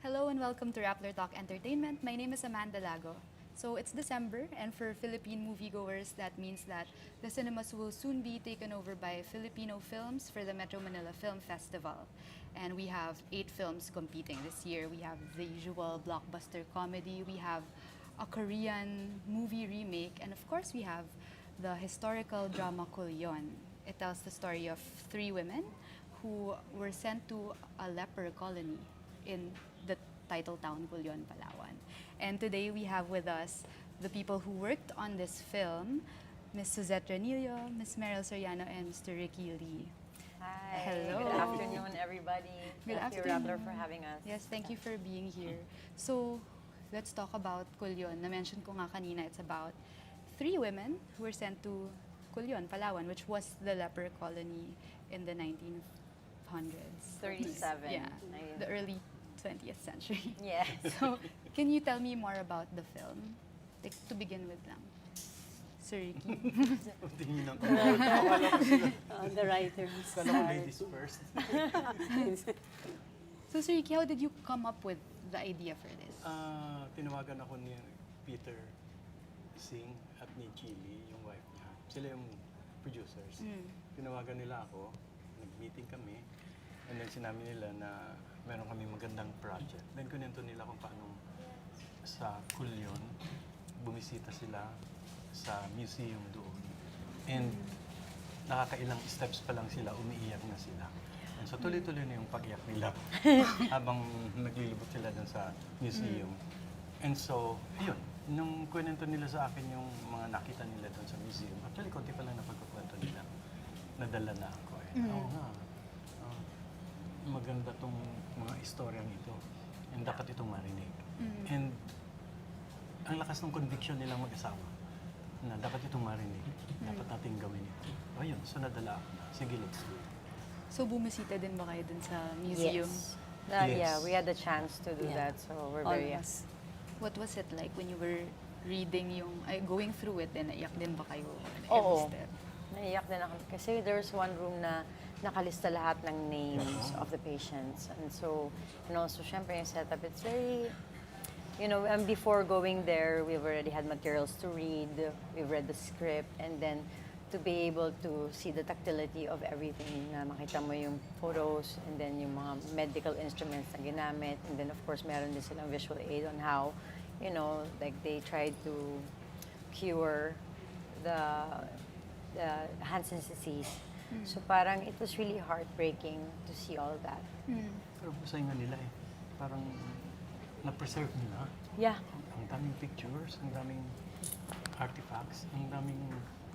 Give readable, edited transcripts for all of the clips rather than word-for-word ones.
Hello and welcome to Rappler Talk Entertainment. My name is Amanda Lago. So it's December, and for Philippine moviegoers, that means that the cinemas will soon be taken over by Filipino films for the Metro Manila Film Festival. And we have 8 films competing this year. We have the usual blockbuster comedy, we have a Korean movie remake, and of course we have the historical drama Culion. It tells the story of 3 women who were sent to a leper colony in the title town Culion, Palawan. And today we have with us the people who worked on this film, Miss Suzette Ranillo, Miss Meryll Soriano, and Mr. Ricky Lee. Hi. Hello. Good afternoon, everybody. Good Thank you, afternoon. Rappler, for having us. Yes, thank you for being here. So, let's talk about Culion. Na-mention ko nga kanina, it's about 3 women who were sent to Culion, Palawan, which was the leper colony in the 1900s. 37. Yeah, the early 20th century. Yes. So, can you tell me more about the film? Like, to begin with lang. Sir Ricky. Tingin lang ko. Akala ko sila. The writers. Akala ko ladies first. So, Sir Ricky, how did you come up with the idea for this? Tinawagan ako ni Peter Singh at ni Chili, yung wife niya. Sila yung producers. Tinawagan nila ako, nag-meeting kami, and then sinabi nila na meron kami magandang project. Then kunento nila kung paano sa Culion, bumisita sila sa museum doon. And nakakailang steps pa lang sila, umiiyak na sila. And so tuloy-tuloy na yung pag-iyak nila habang naglilibot sila doon sa museum. And so, ayun, nung kwento nila sa akin yung mga nakita nila doon sa museum, actually, konti pa lang na pagkukwento nila, nadala na ako eh. Oo nga, maganda tong mga istoryang ito. And dapat itong marinig. And ang lakas ng conviction nilang mag-asawa na dapat itong marinig, dapat natin gawin ito. Ayun, so nadala ako na. Sige, let's do it. So, bumisita din ba kayo dun sa museum? Yes. Yes. Yeah, we had the chance to do Yeah. that, so we're very... Almost. What was it like when you were reading yung, going through it, and naiyak din ba kayo? Oo. Every step? Naiyak din ako. Kasi there's one room na nakalista lahat ng names of the patients. And so, and also, syempre yung setup, it's very... You know, and before going there, we've already had materials to read. We've read the script, and then to be able to see the tactility of everything, na makita mo yung photos, and then yung mga medical instruments na ginamit, and then of course meron din silang visual aid on how, you know, like they tried to cure the Hansen's disease. So parang it was really heartbreaking to see all that. Pero masaya nga nila eh. Parang na-preserve nila. Yeah. Ang daming pictures, ang daming artifacts, ang daming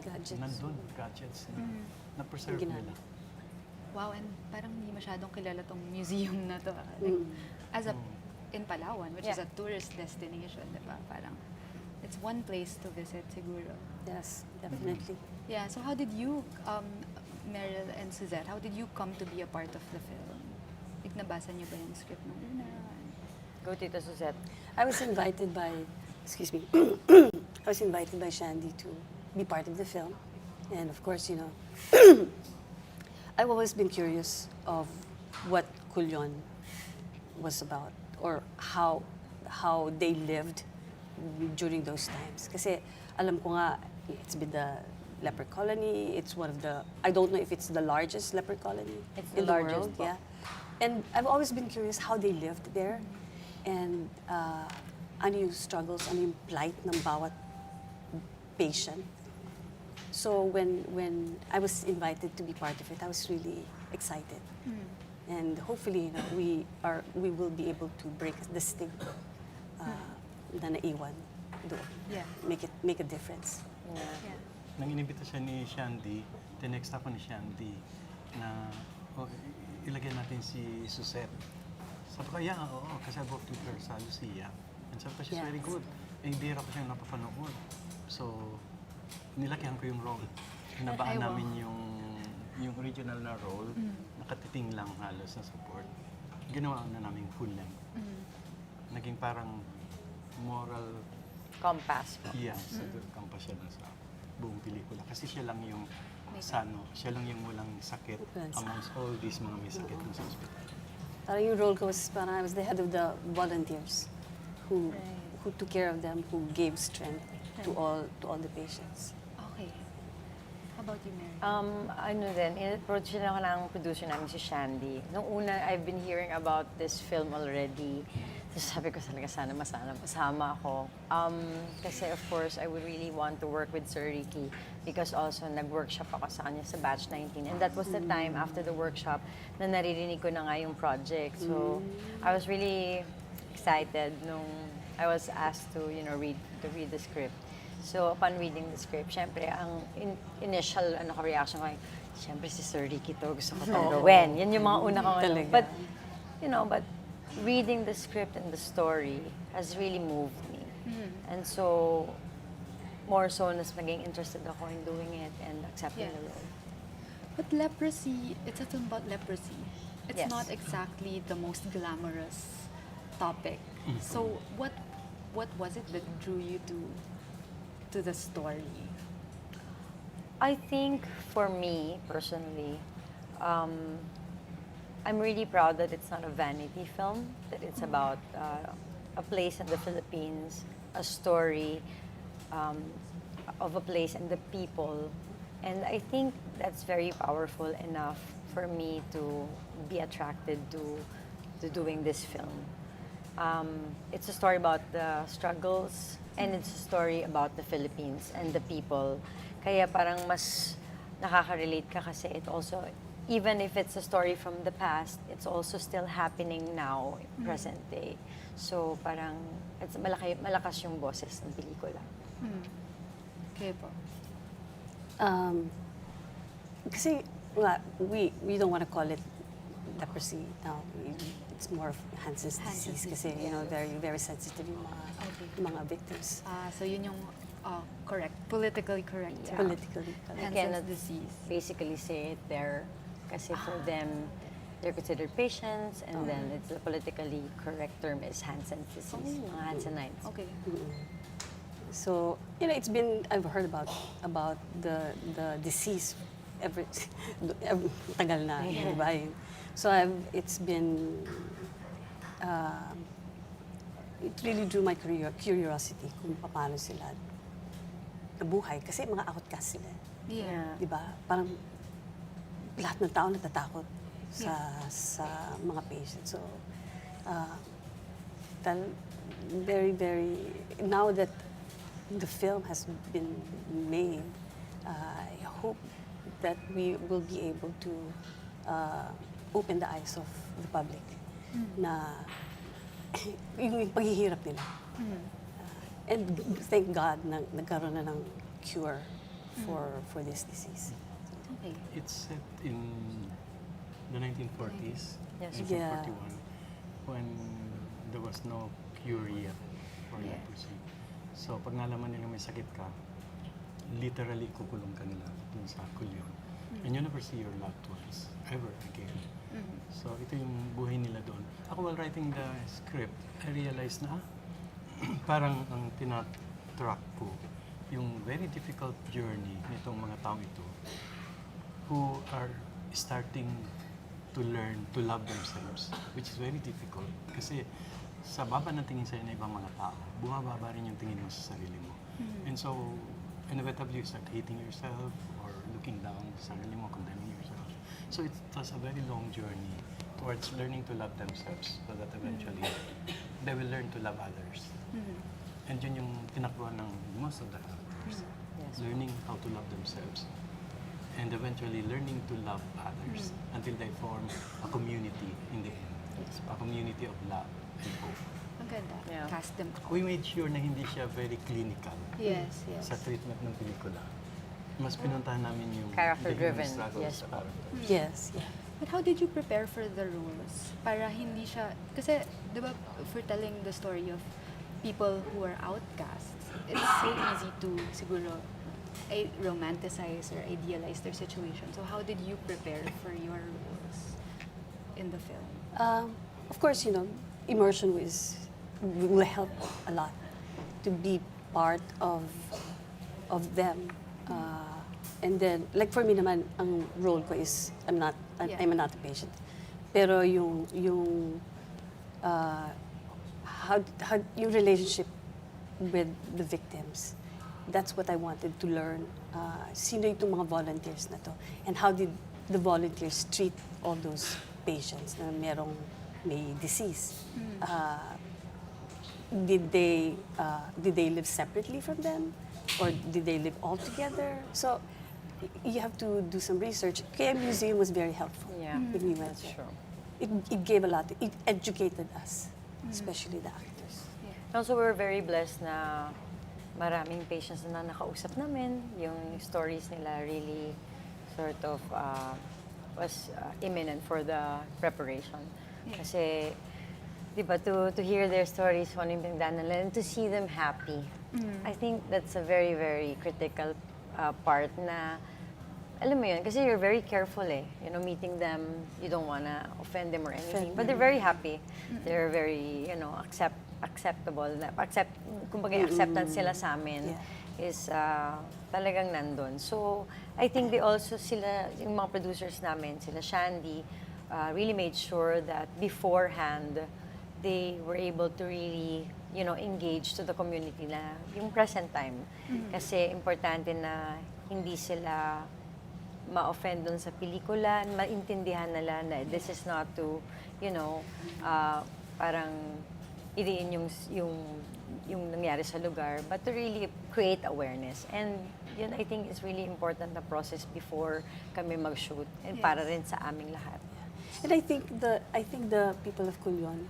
Gadgets. nandun, gadgets. Na-preserve Ginamit. nila. Wow, and parang hindi masyadong kilala tong museum na to. Like, as a, in Palawan, which is a Yeah. tourist destination, di ba? Parang, it's one place to visit siguro. Yes, definitely. Yeah, so how did you, Meryl and Suzette, how did you come to be a part of the film? Like, nabasa niyo ba yung script nung una? Go, Tita Suzette. I was invited by, excuse me, I was invited by Shandy to be part of the film. And of course, you know, I've always been curious of what Culion was about, or how they lived during those times. Kasi alam ko nga, it's been the leper colony. It's one of the, I don't know if it's the largest leper colony It's in the the largest, world. Yeah. And I've always been curious how they lived there. And ano yung struggles, ano yung plight ng bawat patient. So when I was invited to be part of it, I was really excited. And hopefully, you know, we will be able to break the stigma na naiwan doon. Yeah. Make a difference. Yeah. Yeah. Nang inimbita siya ni Shandy, tinext ako ni Shandy na ilagay natin si Suzette. Sabi ko, yeah, oo, kasi I worked with her sa Lucia. And sabi ko, she's Yes. very good. Eh, bihira ko siya napapanood. So, nilakyan ko yung role. Hinabaan Ay, wow. namin yung original na role, nakatiting lang halos na support. Ginawa na namin full length. Naging parang moral, Compass. yeah, sa kampa siya dun sa buong pelikula. Kasi siya lang yung May sano, siya lang yung walang sakit Walang sakit. amongst all these mga may sakit sa hospital. Parang yung role ko was parang I was the head of the volunteers who Right. who took care of them, who gave strength to all the patients. Okay. How about you, Mary? Ano din, in-approach din ako ng producer namin si Shandy. Nung una, I've been hearing about this film already. So sabi ko talaga sana masama ako. Kasi of course, I would really want to work with Sir Ricky because also nag-workshop ako sa kanya sa Batch 19. And that was the time after the workshop na naririnig ko na nga yung project. So I was really excited nung I was asked to, read the script. So, upon reading the script, syempre, ang initial reaction ko ay, syempre si Sir Ricky to, gusto ko itong gawin. Yan yung mga una kong Talaga. But, but reading the script and the story has really moved me. And so, more so, nas naging interested ako in doing it and accepting Yeah. the role. But leprosy, it's a film about leprosy. It's Yes. not exactly the most glamorous topic. So what was it that drew you to the story? I think for me, personally, I'm really proud that it's not a vanity film, that it's about a place in the Philippines, a story of a place and the people. And I think that's very powerful enough for me to be attracted to doing this film. It's a story about the struggles and it's a story about the Philippines and the people. Kaya parang mas nakaka-relate ka kasi it also, even if it's a story from the past, it's also still happening now, present day. So parang it's malakas yung boses ng pelikula. Okay po. Kasi we don't want to call it leprosy now. It's more of Hansen's disease kasi very very sensitive yung mga victims. So yun yung politically correct term. Politically correct. I Hansen's cannot disease. basically say it there kasi for them, they're considered patients and then it's the politically correct term is Hansen's disease, mga Hansenites. Okay. So, it's been, I've heard about the disease every tagal na, Yeah. di ba? So it's been, it really drew my curiosity kung paano sila nabuhay. Kasi mga outcast sila, Yeah. di ba? Parang lahat ng tao natatakot sa mga patients. So, very, very, now that the film has been made, I hope that we will be able to open the eyes of the public na yung paghihirap nila. And thank God na nagkaroon na ng cure for this disease. Okay. It's set in the 1940s, Yes. 1941, when there was no cure yet for Yeah. leprosy. So, pag nalaman nila may sakit ka, literally kukulong ka nila dun sa Culion. And you never see your loved ones ever again. So, ito yung buhay nila doon. Ako, while writing the script, I realized na parang ang tinatrack ko yung very difficult journey nitong mga taong ito who are starting to learn to love themselves, which is very difficult. Kasi sa baba ng tingin sa'yo ng ibang mga tao, bumababa rin yung tingin mo sa sarili mo. And so, inevitably, you start hating yourself or looking down sa sarili mo, condemning yourself. So it was a very long journey towards learning to love themselves so that eventually they will learn to love others. And yun yung tinakbuhan ng most of the characters. Yes. Learning how to love themselves and eventually learning to love others until they form a community in the end. A community of love and hope. Ang ganda. Yeah. Cast them out. We made sure na hindi siya very clinical Yes, yes. sa treatment ng pelikula. Mas pinuntahan namin yung Character-driven, the human struggles yes sa po. characters. Yes, yeah. But how did you prepare for the roles? Para hindi siya, kasi, di ba, for telling the story of people who are outcasts, it's so easy to, siguro, romanticize or idealize their situation. So how did you prepare for your roles in the film? Of course, immersion will help a lot to be part of them. And then, like for me naman, ang role ko is I'm not a patient. Pero uh, how yung relationship with the victims, that's what I wanted to learn. Sino itong mga volunteers na to? And how did the volunteers treat all those patients na may disease? Did they live separately from them? Or did they live all together? So you have to do some research. Kaya museum was very helpful Yeah, when we went that's there. true. It gave a lot. It educated us, especially the actors. Also, we're very blessed na maraming patients na nakausap namin. Yung stories nila really sort of was imminent for the preparation. Kasi, di ba, to hear their stories, kung ano yung pinagdaanan nila, and to see them happy. I think that's a very, very critical part na, alam mo yun, kasi you're very careful eh. You know, meeting them, you don't wanna offend them or anything. But they're very happy. They're very, you know, acceptable. Kumbaga, yung acceptance sila sa amin is talagang nandun. So, I think they also, yung mga producers namin, sila Shandy, really made sure that beforehand, they were able to really, you know, engage to the community na yung present time. Kasi importante na hindi sila ma-offend dun sa pelikula, maintindihan nila na this is not to, you know, parang iriin yung nangyari sa lugar, but to really create awareness. And yun, I think, is really important na process before kami mag-shoot and para rin sa aming lahat. And I think the people of Culion,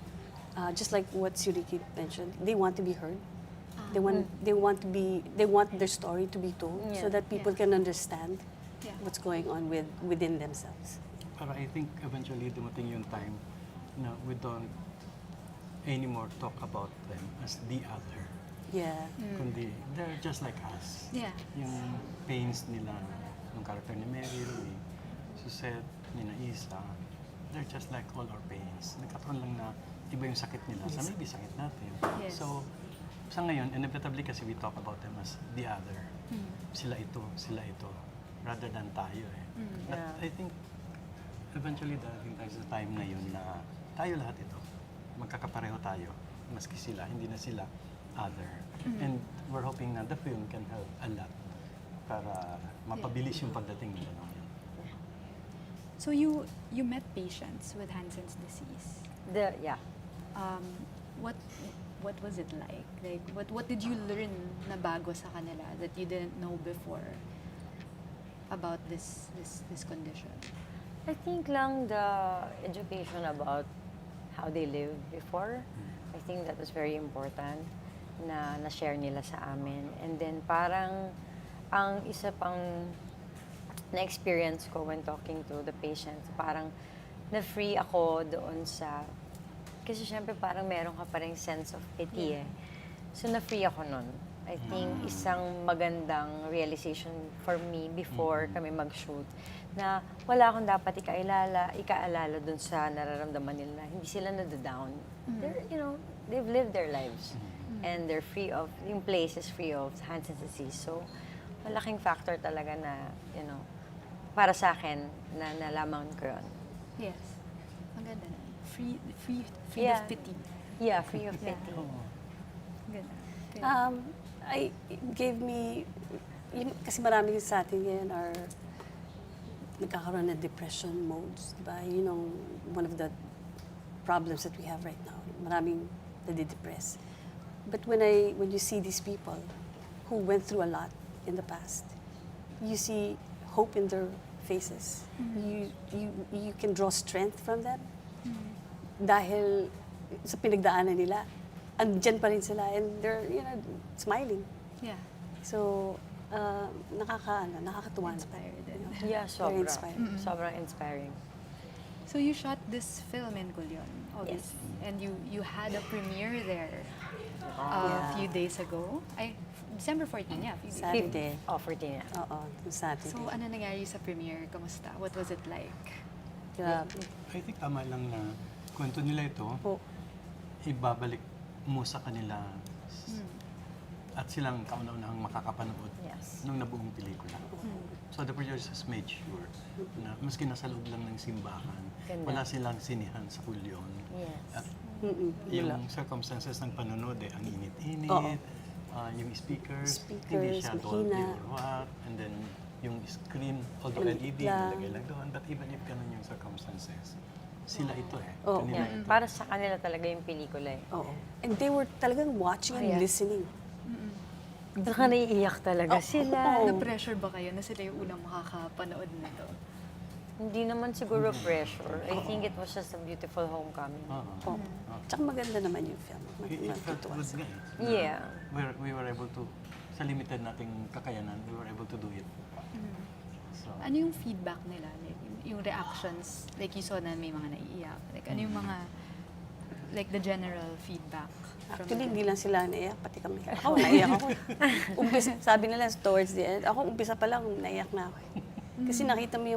just like what Suriki mentioned, they want to be heard. They want their story to be told so that people can understand what's going on within themselves. Pero I think eventually dumating yung time na we don't anymore talk about them as the other. Yeah. Kundi they're just like us. Yeah. Yung pains nila, yung character ni Meryl, ni Suzette, ni Isa, they're just like all our pains. Nagkataon lang na iba yung sakit nila. Sa maybe sakit natin. Yes. So, sa ngayon, inevitably kasi we talk about them as the other. Sila ito, rather than tayo eh. But I think, eventually darating tayo sa time na yun na tayo lahat ito. Magkakapareho tayo. Maski sila, hindi na sila other. And we're hoping na the film can help a lot para mapabilis yung pagdating nila ng yun. So you met patients with Hansen's disease. What was it like? Like what did you learn na bago sa kanila that you didn't know before about this condition? I think lang the education about how they lived before, I think that was very important na na-share nila sa amin. And then parang ang isa pang na-experience ko when talking to the patients, parang na-free ako doon sa, kasi syempre parang meron ka pa rin sense of pity eh. So na-free ako nun. I think isang magandang realization for me before kami mag-shoot na wala akong dapat ikaalala dun sa nararamdaman nila na hindi sila nadadown. They're, you know, they've lived their lives and they're free of, yung place is free of Hansen's disease. So, malaking factor talaga na, you know, para sa akin na nalaman ko yun. Yes. Maganda na. Free Yeah. of pity. Yeah, free of pity. Ganda. It gave me, kasi marami sa atin ngayon are nagkakaroon ng depression modes, diba? You know, one of the problems that we have right now, maraming nade-depress. But when you see these people who went through a lot in the past, you see hope in their faces. You can draw strength from them dahil sa pinagdaanan nila. Andyan pa rin sila and they're, you know, smiling. Yeah. So, nakakatuwa. Inspired. Yeah, Very inspiring. Sobrang inspiring. So you shot this film in Culion, obviously, and you had a premiere there a few days ago. December 14, yeah, a few days. Saturday. 14 yeah. Oo, yung Saturday. So ano nangyari sa premiere? Kamusta? What was it like? Grabe. I think tama lang na kwento nila ito, Po. ibabalik mo sa kanila at silang kauna-unahang makakapanood Yes. ng nabuong pelikula. So the producers made sure na maski nasa loob lang ng simbahan, Ganda. wala silang sinihan sa Culion. Yes. At Wala. yung circumstances ng panonood, ang init-init, Oo. yung speakers, hindi siya Speakers, Dolby mahina. or what, and then yung screen, although Maliit LED, lang. nilagay lang doon, but even if ganun yung circumstances, sila ito Oo. kanila Yeah. ito. Para sa kanila talaga yung pelikula eh. Oo. And they were talagang watching and Yeah. listening. Baka naiiyak talaga sila. Na-pressure ba kayo na sila yung unang makakapanood nito? Hindi naman siguro pressure. I think it was just a beautiful homecoming. Oo. Tsaka maganda naman yung film. It felt Matutuwa good sila. nga eh. Yeah. We were able to, sa limited nating kakayanan, we were able to do it. So, Ano yung feedback nila? Like, yung reactions, like you saw na may mga naiiyak. Like, ano yung mga, like the general feedback? from Actually, the- hindi lang sila naiyak, pati kami. Ako, naiyak ako. Sabi nila, towards the end, ako umpisa pa lang, naiyak na ako. Kasi nakita mo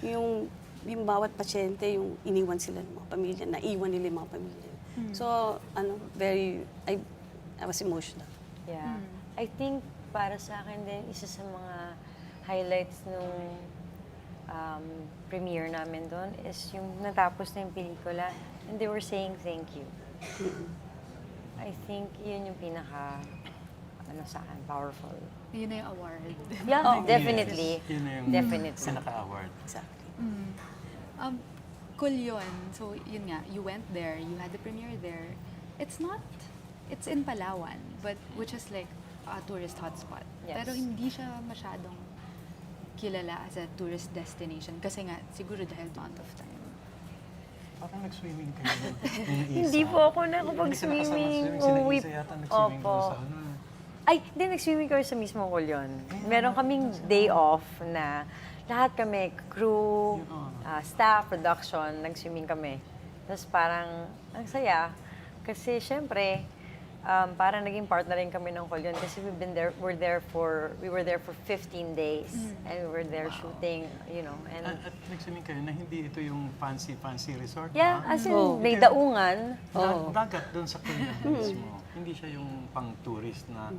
yung bawat pasyente, yung iniwan sila ng mga pamilya, naiwan nila yung mga pamilya. So, I was emotional. Yeah. I think para sa akin din, isa sa mga highlights nung premiere namin doon is yung natapos na yung pelikula and they were saying thank you. I think yun yung pinaka, sa akin, powerful. Yun na yung award. Yeah, Oh, definitely. Yun na yung Definitely. pinaka-award. Exactly. Culion, so yun nga, you went there, you had the premiere there. It's in Palawan, but which is like a tourist hotspot. Yes. Pero hindi siya masyadong kilala as a tourist destination kasi nga, siguro dahil amount of time. Parang nag-swimming kayo nung isa. Hindi po ako nakapag-swimming. Sila Uwi- Isa yata nag-swimming Opo. doon sa ano. Ay, hindi, nag-swimming kami sa mismo Culion. Meron kaming day off na lahat kami, crew, staff, production, nag-swimming kami. Tapos parang, ang saya. Kasi syempre, parang naging partner rin kami ng Culion kasi we were there for 15 days. And we were there shooting, and At nag-swimming kayo na hindi ito yung fancy resort. yeah, ha? as in, Oh. may daungan. Dagat doon sa Culion mismo. Hindi siya yung pang-tourist na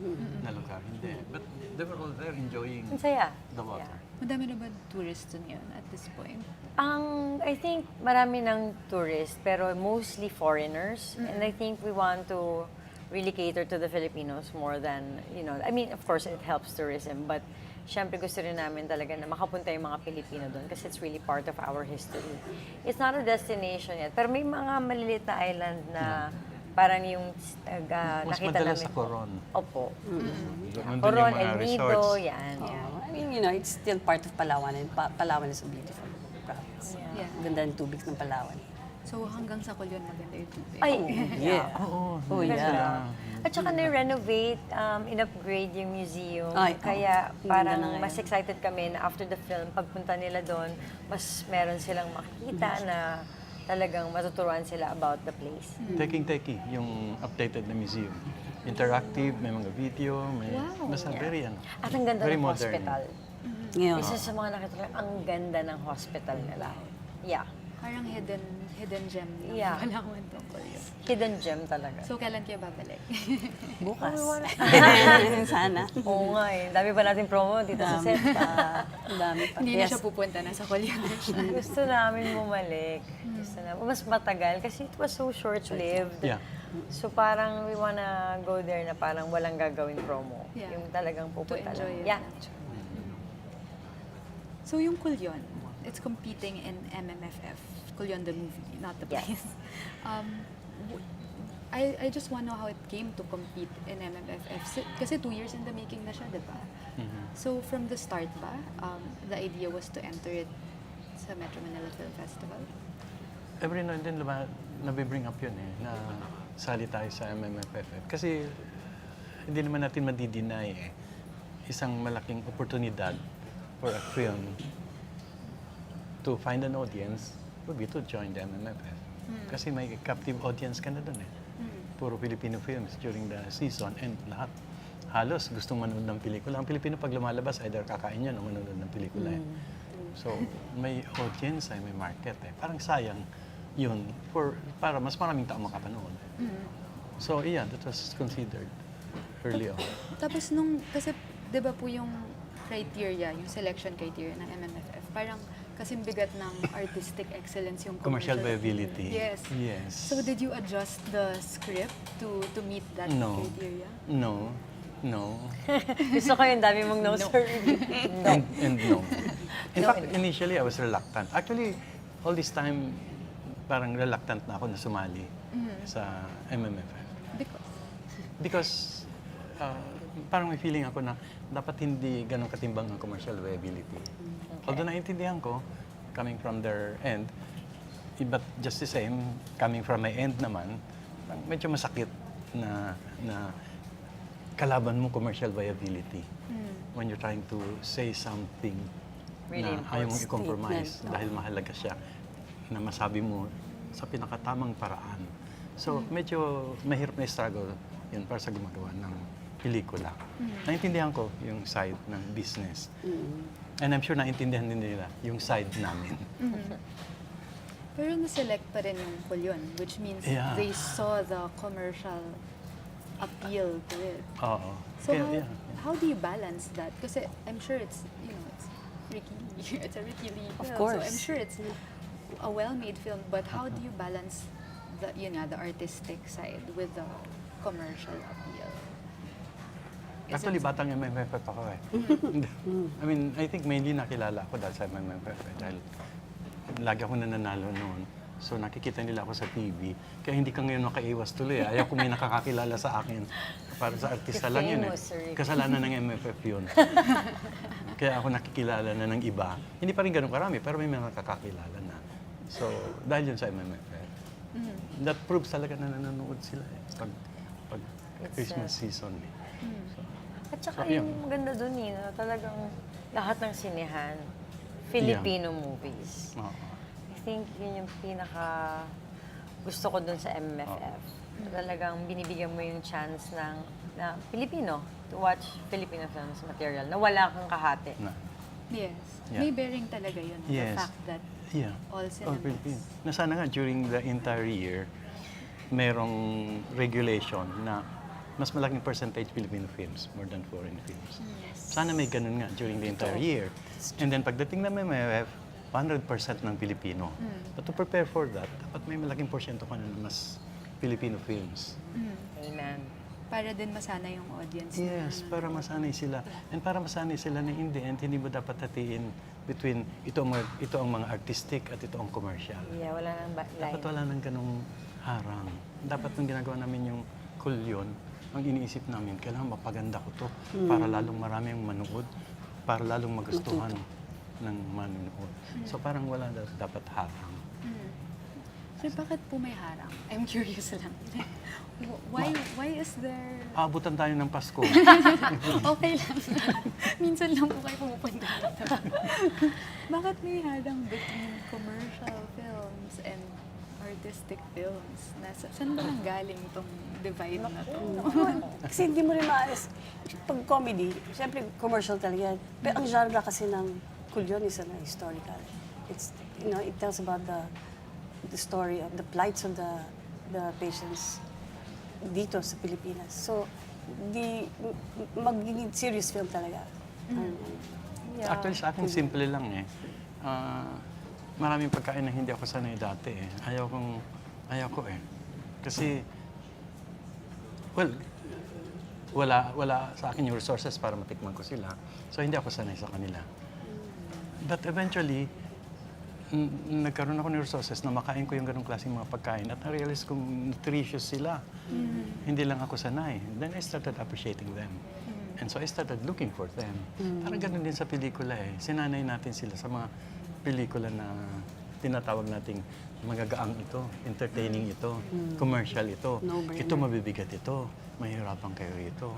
lugar. Hindi. But they were all there enjoying Ang saya. the water. Yeah. Madami na ba tourists dun yun at this point? I think marami ng tourists, pero mostly foreigners. And I think we want to really cater to the Filipinos more than, I mean, of course, it helps tourism, but syempre gusto rin namin talaga na makapunta yung mga Pilipino doon kasi it's really part of our history. It's not a destination yet, pero may mga maliliit na island na parang yung Mas nakita madalas namin. sa Coron. Opo. Nandun Coron, yung mga El Nido, resorts. yan. I mean, it's still part of Palawan, and Palawan is a beautiful province. Yeah. Yeah. Ganda ng tubig ng Palawan. So hanggang sa Culion maganda yung tubig. Ay, Yeah. Oo. Oh, yeah. At saka na-renovate, in-upgrade yung museum. Ay, Kaya ganda parang na ngayon. mas excited kami na after the film, pagpunta nila doon, mas meron silang makikita na talagang matuturuan sila about the place. Taking yung updated na museum. Interactive, may mga video, may... Wow. Basta very At ang ganda Very ng modern. hospital. Yeah. Isa sa mga nakita ko, ang ganda ng hospital nila. Yeah. Parang hidden gem lang. Yeah. Palawan tungkol yun. Hidden gem talaga. So kailan kayo babalik? Bukas. Oh, Sana. Oo nga eh. Dami pa natin promo dito sa Dami set. pa. Dami pa. Hindi na Yes. siya pupunta, nasa Culion na siya. Gusto namin bumalik. Gusto namin. Mas matagal kasi it was so short-lived. Yeah. So parang we wanna go there na parang walang gagawin promo. Yeah. Yung talagang pupunta To enjoy lang. it. Yeah. So yung Culion, it's competing in MMFF. Culion the movie, not the Yes. place. I just want to know how it came to compete in MMFF. Kasi 2 years in the making na siya, di ba? So from the start ba, the idea was to enter it sa Metro Manila Film Festival? Every now and then, nabibring up yun na sali tayo sa MMFF. Kasi hindi naman natin madi-deny isang malaking oportunidad for a film to find an audience would be to join the MMFF. Kasi may captive audience ka na doon Puro Filipino films during the season and lahat halos gustong manood ng pelikula. Ang Pilipino pag lumalabas, either kakain yan o manood ng pelikula So, may audience may market Parang sayang yun para mas maraming tao makapanood. So, yeah, that was considered. early on. Tapos kasi di ba po yung criteria, yung selection criteria ng MMFF, parang kasing bigat ng artistic excellence yung Commercial appeal. viability. Yes. Yes. So did you adjust the script to meet that No. criteria? No. No. Gusto ko yung dami mong no, sir. And no. In No, fact, and no. initially I was reluctant. Actually, all this time, parang reluctant na ako na sumali sa MMFF. Because parang may feeling ako na dapat hindi ganun katimbang ang commercial viability. Although naiintindihan ko, coming from their end, but just the same, coming from my end naman, medyo masakit na kalaban mo commercial viability when you're trying to say something Really na ayaw mong important i-compromise statement. dahil mahalaga siya na masabi mo sa pinakatamang paraan. So, medyo mahirap na struggle yun para sa gumagawa ng pelikula. Naintindihan ko yung side ng business. And I'm sure naintindihan din nila yung side namin. Pero na-select pa rin yung Culion, which means Yeah. they saw the commercial appeal to it. Oo. So Kaya, how do you balance that? Kasi I'm sure it's, it's Ricky, it's a Ricky Lee Of film. course. So I'm sure it's a well-made film, but how do you balance the artistic side with the commercial appeal? Is Actually, it- batang MMFF ako eh. I mean, I think mainly nakilala ako dahil sa MMFF eh, dahil lagi ako nananalo noon. So nakikita nila ako sa TV. Kaya hindi ka ngayon makaiwas tuloy. Ayaw ko may nakakakilala sa akin. Para sa artista You're lang yun eh. famous, sir. Kasalanan ng MFF yun. Kaya ako nakikilala na ng iba. Hindi pa rin ganun karami, pero may mga nakakakilala na. So, dahil yun sa MMFF. That proves talaga na nanonood sila eh. Pag It's, Christmas season eh. So, At saka So, yun. yung maganda dun na talagang lahat ng sinehan, Filipino movies. oo. I think yun yung pinaka gusto ko dun sa MMFF. Talagang binibigyan mo yung chance na Filipino, to watch Filipino films material, na wala kang kahati. Na. Yes. Yeah. May bearing talaga yun. Yes. The fact that Yeah. all cinemas. Philippine. Na sana nga during the entire year, merong regulation na mas malaking percentage Filipino films more than foreign films. Sana may ganun nga during the entire year. And then pagdating na MMFF, 100% ng Pilipino. But to prepare for that, dapat may malaking porsyento ka na mas Filipino films. Amen. Para din masana yung audience. Yes, para masanay sila. And para masanay sila na in the end, hindi mo dapat hatiin between ito ang mga artistic at ito ang commercial. Yeah, wala nang line. Dapat wala nang ganong harang. Dapat nung ginagawa namin yung Culion, ang iniisip namin, kailangan mapaganda ko to para lalong marami ang manood, para lalong magustuhan ng manonood. So parang wala dapat harang. So bakit po may harang? I'm curious lang. Why is there... Aabutan tayo ng Pasko. Okay lang. Minsan lang po kayo pumupunta dito. Bakit may harang between commercial films and artistic films? Saan ba nanggaling itong divide na to? Kasi hindi mo rin maalis. Pag comedy, siyempre commercial talaga yan. Pero ang genre kasi ng Culion is historical. It's, it tells about the story of the plights of the patients dito sa Pilipinas. So, magiging serious film talaga. Yeah. Actually sa akin, simple lang eh. Maraming pagkain na hindi ako sanay dati eh. Ayaw ko eh. Kasi, well, wala sa akin yung resources para matikman ko sila. So, hindi ako sanay sa kanila. But eventually, nagkaroon ako ng resources na makain ko yung ganong klaseng mga pagkain at na-realize kong nutritious sila. Hindi lang ako sanay. Then I started appreciating them. And so I started looking for them. Parang ganun din sa pelikula eh. Sinanay natin sila sa mga pelikula na tinatawag nating magagaang ito, entertaining ito, commercial ito, No-brainer. ito mabibigat ito, mahirapan kayo rito.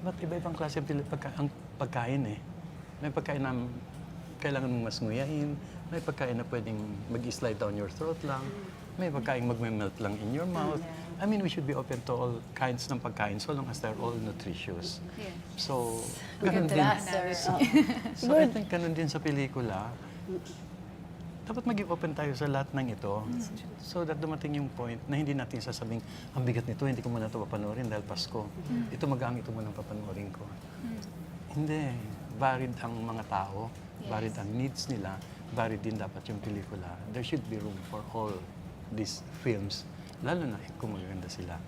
But iba-ibang klase ang pagkain eh. May pagkain na kailangan mong mas nguyain, may pagkain na pwedeng mag-slide down your throat lang, may pagkain magme-melt lang in your mouth. I mean, we should be open to all kinds ng pagkain so long as they're all nutritious. Yeah. So, ganun din. Ganda. So, I think ganun din sa pelikula. dapat maging open tayo sa lahat ng ito. So that dumating yung point na hindi natin sasabing, ang bigat nito, hindi ko muna ito papanoorin dahil Pasko. Ito magaang ito muna papanoorin ko. Hindi. Varied ang mga tao, varied ang needs nila, varied din dapat yung pelikula. There should be room for all these films, lalo na kung magaganda sila.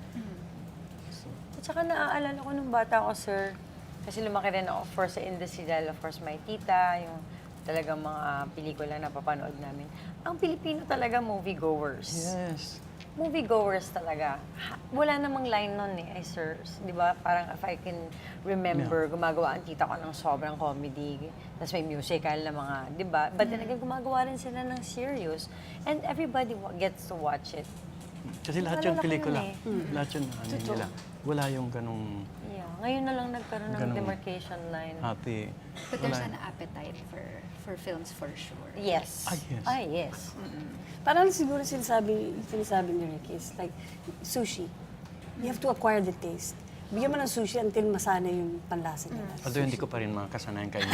At saka naaalala ko nung bata ko, sir, kasi lumaki rin ako, of course, sa industry dahil, of course, my tita, yung talagang mga pelikula na papanood namin. Ang Pilipino talaga moviegoers. Yes. Moviegoers talaga. Wala namang line nun eh, ay sirs. Di ba? Parang if I can remember, gumagawa ang tita ko ng sobrang comedy. Tapos may musical na mga, di ba? But then again, gumagawa rin sila ng serious. And everybody gets to watch it. Kasi lahat yung Malalaki pelikula, yun eh. lahat yung ano nila. Wala yung ganong Yeah. Ngayon na lang nagkaroon ng Ganun. demarcation line. hati. But there's Wala. an appetite for films for sure. Yes. Ah, yes. Ay, yes. Parang siguro sinasabi ni Ricky is like sushi. You have to acquire the taste. Bigyan mo ng sushi until masanay yung panlasa nila. Although hindi ko pa rin makasanayan kayo.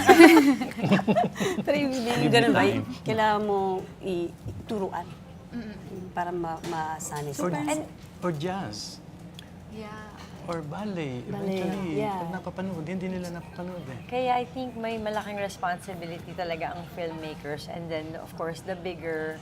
Pero yung ganun ba, kailangan mo ituruan para masanay Or, sa panlasa. or jazz. Yeah. Or ballet. Ballet, Eventually, yeah. pag napapanood, hindi nila napapanood eh. Kaya I think may malaking responsibility talaga ang filmmakers, and then of course the bigger,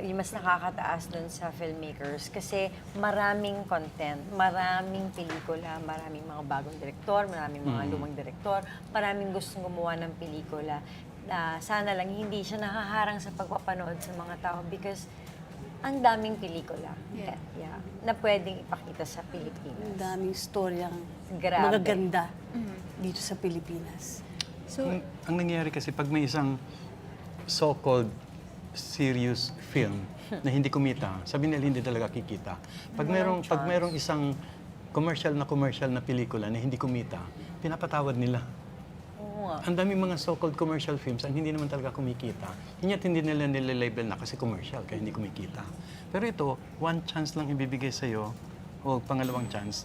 yung mas nakakataas dun sa filmmakers kasi maraming content, maraming pelikula, maraming mga bagong direktor, maraming mga lumang direktor, maraming gustong gumawa ng pelikula na sana lang hindi siya nakaharang sa pagpapanood sa mga tao because ang daming pelikula Yeah. na pwedeng ipakita sa Ang Pilipinas. daming storyang Grabe. magaganda dito sa Pilipinas. So, Ang nangyayari kasi pag may isang so-called serious film na hindi kumita, sabi nila hindi talaga kikita. Pag merong isang commercial na pelikula na hindi kumita, pinapatawad nila. Oo nga. Ang daming mga so-called commercial films ang hindi naman talaga kumikita. Hindi nila nililabel na kasi commercial, kaya hindi kumikita. Pero ito, one chance lang ibibigay sa'yo, o pangalawang chance,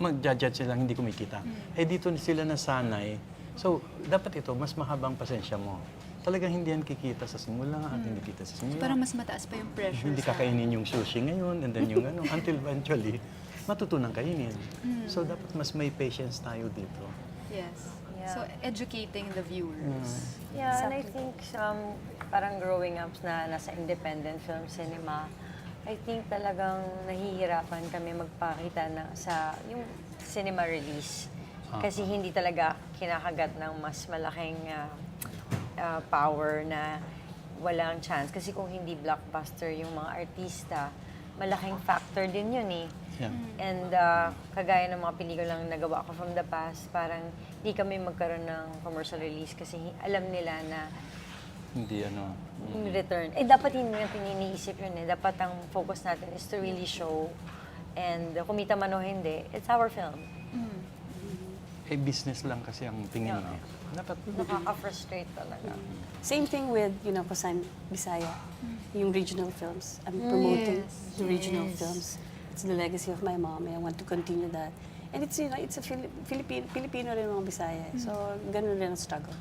mag-judge sila hindi kumikita. Eh dito sila nasanay. So, dapat ito, mas mahabang pasensya mo. Talagang hindi yan kikita sa simula at hindi kita sa simula. parang mas mataas pa yung pressure Hindi sa... kakainin yung sushi ngayon and then yung ano, until eventually, matutunang kainin. So, dapat mas may patience tayo dito. Yes. Yeah. So, educating the viewers. Yeah, and I think parang growing up na nasa independent film cinema, I think talagang nahihirapan kami magpakita sa yung cinema release. Kasi hindi talaga kinakagat ng mas malaking power na walang chance. Kasi kung hindi blockbuster yung mga artista, malaking factor din yun eh. Yeah. And kagaya ng mga pelikulang nagawa ko from the past, parang di kami magkaroon ng commercial release kasi alam nila na Hindi ano. yung return. Eh, dapat hindi natin iniisip yun eh. Dapat ang focus natin is to really show. And kumita man o hindi, it's our film. Eh, business lang kasi ang tingin mo. Dapat Nakaka-frustrate talaga. Same thing with, because I'm Bisaya, yung regional films. I'm promoting the regional films. It's the legacy of my mom and I want to continue that. And it's, it's a Filipino rin mga Bisaya. So, ganun rin ang struggle.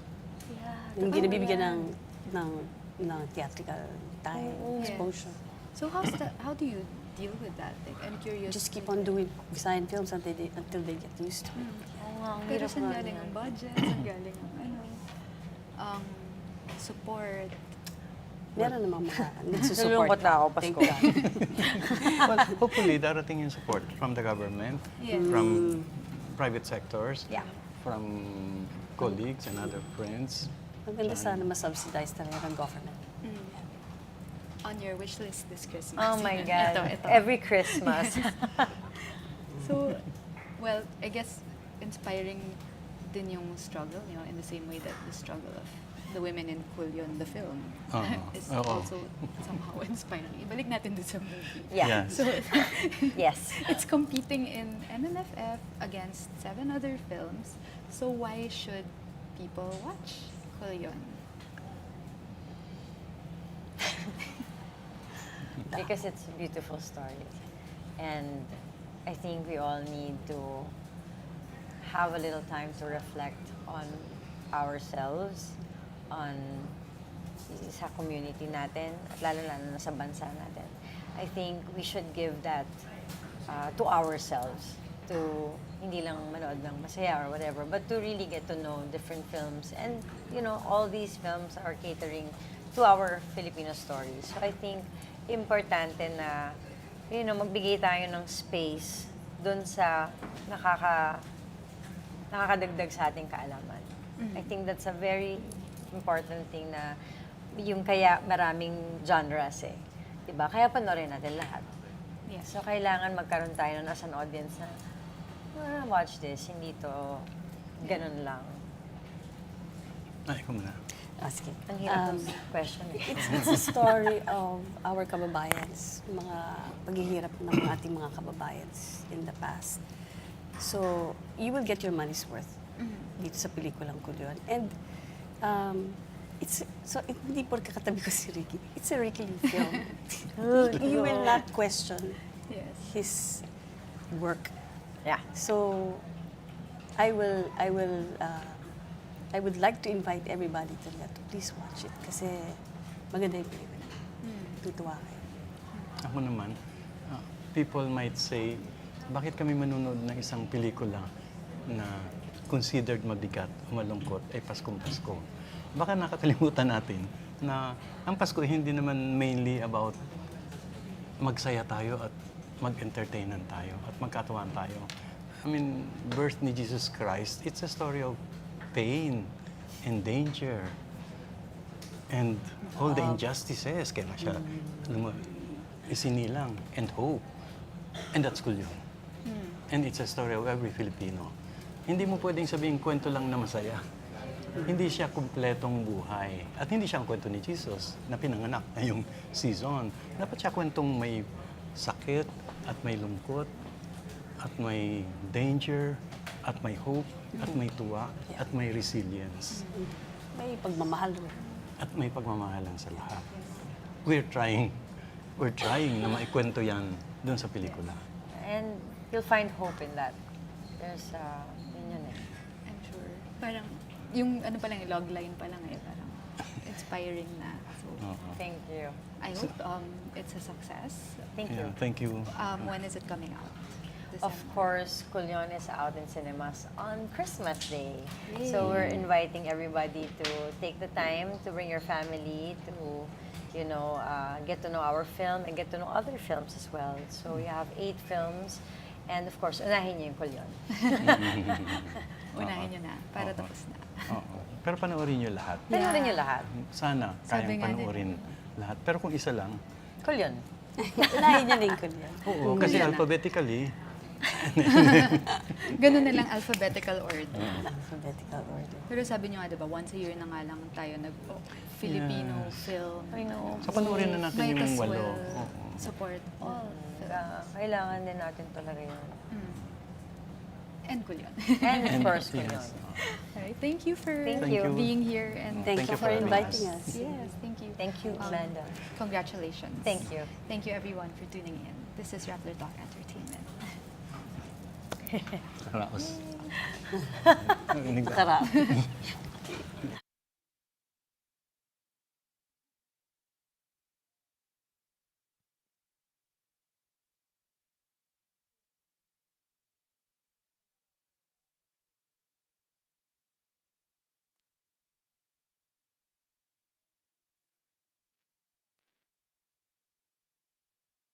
Yeah. Hindi nabibigyan ng theatrical time, exposure. So, how do you deal with that? Like, I'm curious. Just keep on doing Visayan films until they get used to it. Oo nga, ang Pero hirap saan nga galing yan. ang budget? Saan galing ang support? Meron namang mga nagsusupport. Nalulungkot na ako, Thank Pasko. God. well, hopefully, darating yung support from the government, Yes. from private sectors, Yeah. from colleagues and other friends. Maganda sana ma-subsidize talaga ng government. On your wish list this Christmas. Oh my God. Ito. Every Christmas. So, well, I guess inspiring din yung struggle, in the same way that the struggle of the women in Culion, the film, is Oo. also somehow inspiring. Ibalik natin dun sa movie. Yeah. Yes. So, Yes. it's competing in MNFF against 7 other films. So why should people watch Culion? Because it's a beautiful story. And I think we all need to have a little time to reflect on ourselves, on sa community natin, at lalo-lalo na sa bansa natin. I think we should give that to ourselves, to hindi lang manood ng masaya or whatever, but to really get to know different films. And, you know, all these films are catering to our Filipino stories. So I think importante na, you know, magbigay tayo ng space dun sa nakakadagdag sa ating kaalaman. I think that's a very important thing na yung kaya maraming genres eh. Diba? Kaya panoorin natin lahat. Yes. So, kailangan magkaroon tayo as an audience na, watch this, hindi to ganun lang. Ay, ikaw muna. Sige. Ang hirap ng question eh. It's a story of our kababayans, mga paghihirap ng ating mga kababayans in the past. So, you will get your money's worth dito sa pelikulang Culion. And hindi porke katabi ko si Ricky. It's a Ricky Lee film. You will not question Yes. his work. Yeah. So, I would like to invite everybody to please watch it kasi maganda yung pelikula. Tutuwa kayo. Ako naman, people might say, bakit kami manonood ng isang pelikula na considered mabigat o malungkot ay Paskong-Pasko? Baka nakakalimutan natin na ang Pasko hindi naman mainly about magsaya tayo at mag-entertainan tayo at magkatuwaan tayo. I mean, birth ni Jesus Christ, it's a story of pain and danger and all the injustices. Kaya nga siya, alam mo, isinilang and hope. And that's Culion. And it's a story of every Filipino. Hindi mo pwedeng sabihin kwento lang na masaya. Hindi siya kumpletong buhay. At hindi siya ang kwento ni Jesus na pinanganak ngayong season. Dapat siya kwentong may sakit at may lungkot at may danger at may hope at may tuwa at may resilience. May pagmamahal rin. At may pagmamahalan sa lahat. We're trying na maikwento yan dun sa pelikula. And you'll find hope in that. There's, yun eh. I'm sure. Parang, yung ano pa lang, logline pa lang eh, parang inspiring na. So, Thank you. I hope it's a success. Thank you. Yeah, thank you. When is it coming out? Of December. course, Culion is out in cinemas on Christmas Day. Yay. So we're inviting everybody to take the time to bring your family to, you know, get to know our film and get to know other films as well. So we have 8 films. And of course, unahin niyo yung Culion. Unahin nyo na, para tapos na. Oo. Pero panoorin nyo lahat. Panoorin niyo lahat. Sana Sabi kayang nga panoorin lahat. Pero kung isa lang, Culion. Unahin niya din Culion. oo, kasi alphabetically, Ganun na lang alphabetical order. Alphabetical order. Pero sabi nyo nga, diba, once a year na nga lang tayo nag-Filipino Yes. film. I know. sa panoorin na natin Might yung as 8. well Oo. support all films. Kailangan din natin talaga yun. And Culion. And of course, Yes. Culion. Alright, thank you for Thank you. being here and Thank you for inviting us. Yes, thank you. Thank you, Amanda. Congratulations. Thank you. Thank you everyone for tuning in. This is Rappler Talk Entertainment. Karaos. Narinig ba? Sarap.